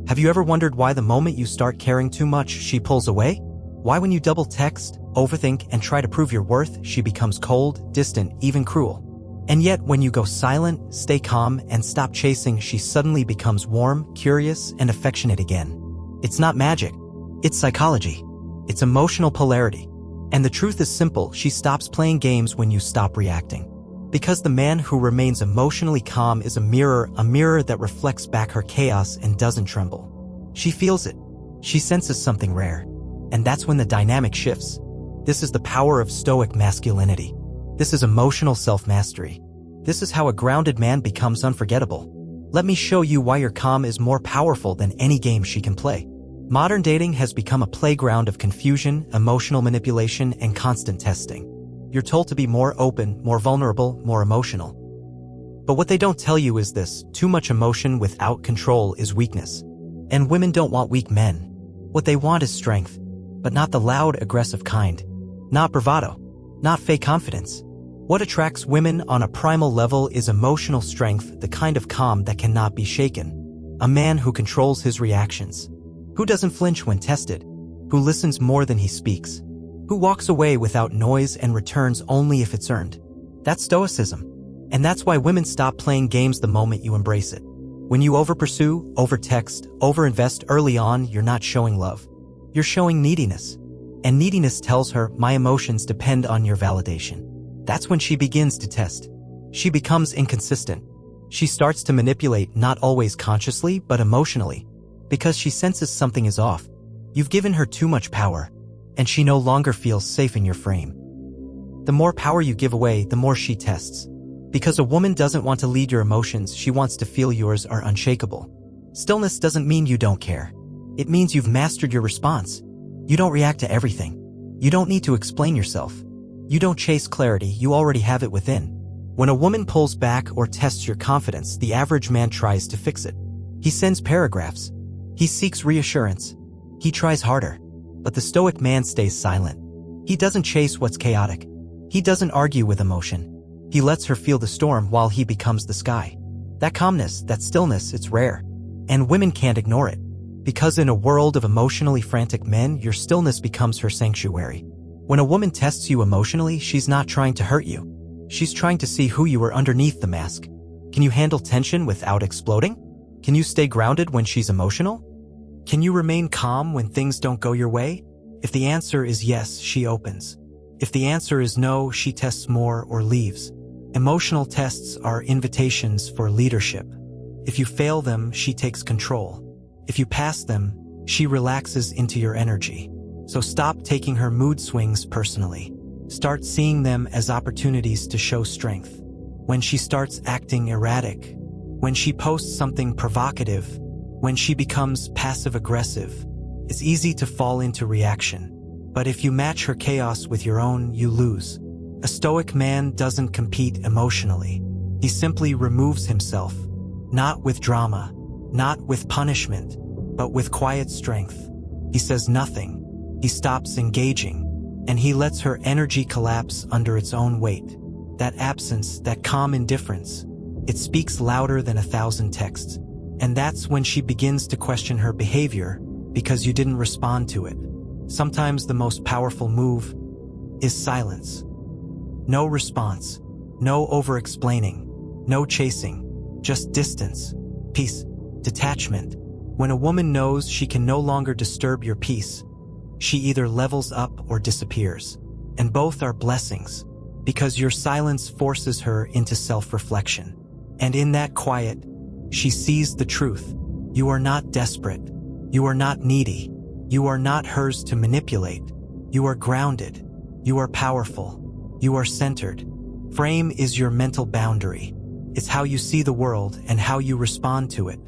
Have you ever wondered why the moment you start caring too much, she pulls away? Why when you double text, overthink, and try to prove your worth, she becomes cold, distant, even cruel? And yet, when you go silent, stay calm, and stop chasing, she suddenly becomes warm, curious, and affectionate again. It's not magic. It's psychology. It's emotional polarity. And the truth is simple, she stops playing games when you stop reacting. Because the man who remains emotionally calm is a mirror that reflects back her chaos and doesn't tremble. She feels it. She senses something rare. And that's when the dynamic shifts. This is the power of Stoic masculinity. This is emotional self-mastery. This is how a grounded man becomes unforgettable. Let me show you why your calm is more powerful than any game she can play. Modern dating has become a playground of confusion, emotional manipulation, and constant testing. You're told to be more open, more vulnerable, more emotional. But what they don't tell you is this: too much emotion without control is weakness. And women don't want weak men. What they want is strength, but not the loud, aggressive kind. Not bravado, not fake confidence. What attracts women on a primal level is emotional strength, the kind of calm that cannot be shaken. A man who controls his reactions, who doesn't flinch when tested, who listens more than he speaks, who walks away without noise and returns only if it's earned. That's Stoicism. And that's why women stop playing games the moment you embrace it. When you overpursue, overtext, overinvest early on, you're not showing love. You're showing neediness. And neediness tells her, my emotions depend on your validation. That's when she begins to test. She becomes inconsistent. She starts to manipulate, not always consciously, but emotionally, because she senses something is off. You've given her too much power, and she no longer feels safe in your frame. The more power you give away, the more she tests. Because a woman doesn't want to lead your emotions, she wants to feel yours are unshakable. Stillness doesn't mean you don't care. It means you've mastered your response. You don't react to everything. You don't need to explain yourself. You don't chase clarity, you already have it within. When a woman pulls back or tests your confidence, the average man tries to fix it. He sends paragraphs. He seeks reassurance. He tries harder. But the Stoic man stays silent. He doesn't chase what's chaotic. He doesn't argue with emotion. He lets her feel the storm while he becomes the sky. That calmness, that stillness, it's rare. And women can't ignore it. Because in a world of emotionally frantic men, your stillness becomes her sanctuary. When a woman tests you emotionally, she's not trying to hurt you. She's trying to see who you are underneath the mask. Can you handle tension without exploding? Can you stay grounded when she's emotional? Can you remain calm when things don't go your way? If the answer is yes, she opens. If the answer is no, she tests more or leaves. Emotional tests are invitations for leadership. If you fail them, she takes control. If you pass them, she relaxes into your energy. So stop taking her mood swings personally. Start seeing them as opportunities to show strength. When she starts acting erratic, when she posts something provocative, when she becomes passive-aggressive, it's easy to fall into reaction. But if you match her chaos with your own, you lose. A Stoic man doesn't compete emotionally. He simply removes himself, not with drama, not with punishment, but with quiet strength. He says nothing. He stops engaging, and he lets her energy collapse under its own weight. That absence, that calm indifference, it speaks louder than 1,000 texts. And that's when she begins to question her behavior because you didn't respond to it. Sometimes the most powerful move is silence. No response, no over-explaining, no chasing, just distance, peace, detachment. When a woman knows she can no longer disturb your peace, she either levels up or disappears. And both are blessings, because your silence forces her into self-reflection. And in that quiet, she sees the truth. You are not desperate. You are not needy. You are not hers to manipulate. You are grounded. You are powerful. You are centered. Frame is your mental boundary. It's how you see the world and how you respond to it.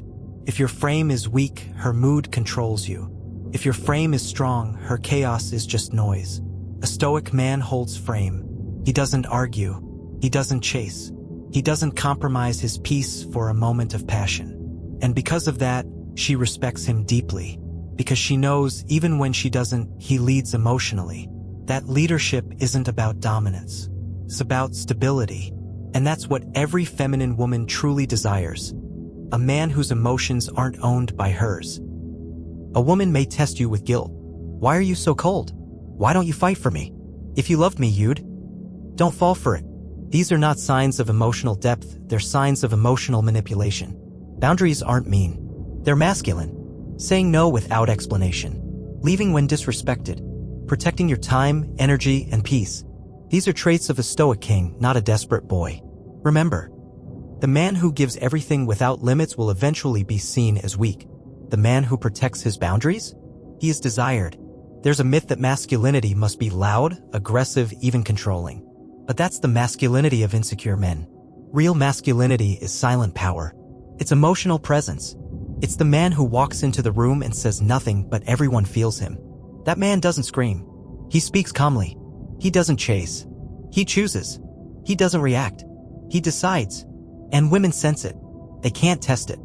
If your frame is weak, her mood controls you. If your frame is strong, her chaos is just noise. A Stoic man holds frame. He doesn't argue. He doesn't chase. He doesn't compromise his peace for a moment of passion. And because of that, she respects him deeply. Because she knows even when she doesn't, he leads emotionally. That leadership isn't about dominance. It's about stability. And that's what every feminine woman truly desires. A man whose emotions aren't owned by hers. A woman may test you with guilt. Why are you so cold? Why don't you fight for me? If you loved me, you'd. Don't fall for it. These are not signs of emotional depth, they're signs of emotional manipulation. Boundaries aren't mean. They're masculine. Saying no without explanation. Leaving when disrespected. Protecting your time, energy, and peace. These are traits of a Stoic king, not a desperate boy. Remember, the man who gives everything without limits will eventually be seen as weak. The man who protects his boundaries? He is desired. There's a myth that masculinity must be loud, aggressive, even controlling. But that's the masculinity of insecure men. Real masculinity is silent power. It's emotional presence. It's the man who walks into the room and says nothing but everyone feels him. That man doesn't scream. He speaks calmly. He doesn't chase. He chooses. He doesn't react. He decides. And women sense it. They can't test it.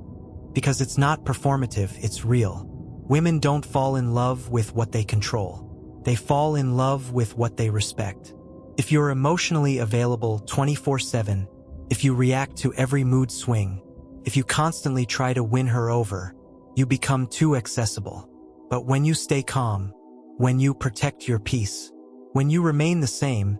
Because it's not performative, it's real. Women don't fall in love with what they control. They fall in love with what they respect. If you're emotionally available 24/7, if you react to every mood swing, if you constantly try to win her over, you become too accessible. But when you stay calm, when you protect your peace, when you remain the same,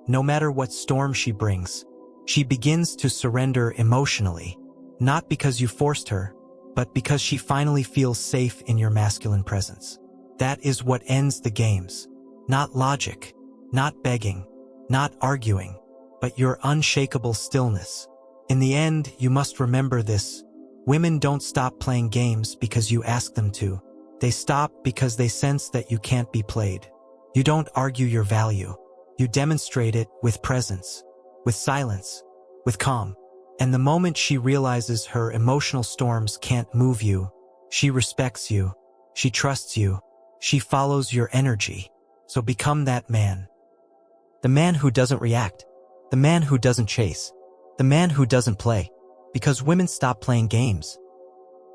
no matter what storm she brings, she begins to surrender emotionally, not because you forced her, but because she finally feels safe in your masculine presence. That is what ends the games. Not logic, not begging, not arguing, but your unshakable stillness. In the end, you must remember this. Women don't stop playing games because you ask them to. They stop because they sense that you can't be played. You don't argue your value. You demonstrate it with presence, with silence, with calm. And the moment she realizes her emotional storms can't move you, she respects you, she trusts you, she follows your energy. So become that man. The man who doesn't react. The man who doesn't chase. The man who doesn't play. Because women stop playing games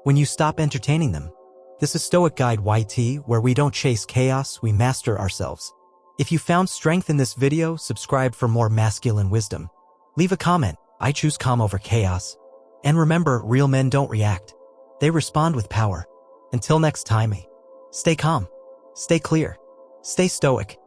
when you stop entertaining them. This is Stoic Guide YT, where we don't chase chaos, we master ourselves. If you found strength in this video, subscribe for more masculine wisdom. Leave a comment. I choose calm over chaos. And remember, real men don't react. They respond with power. Until next time, stay calm, stay clear, stay stoic.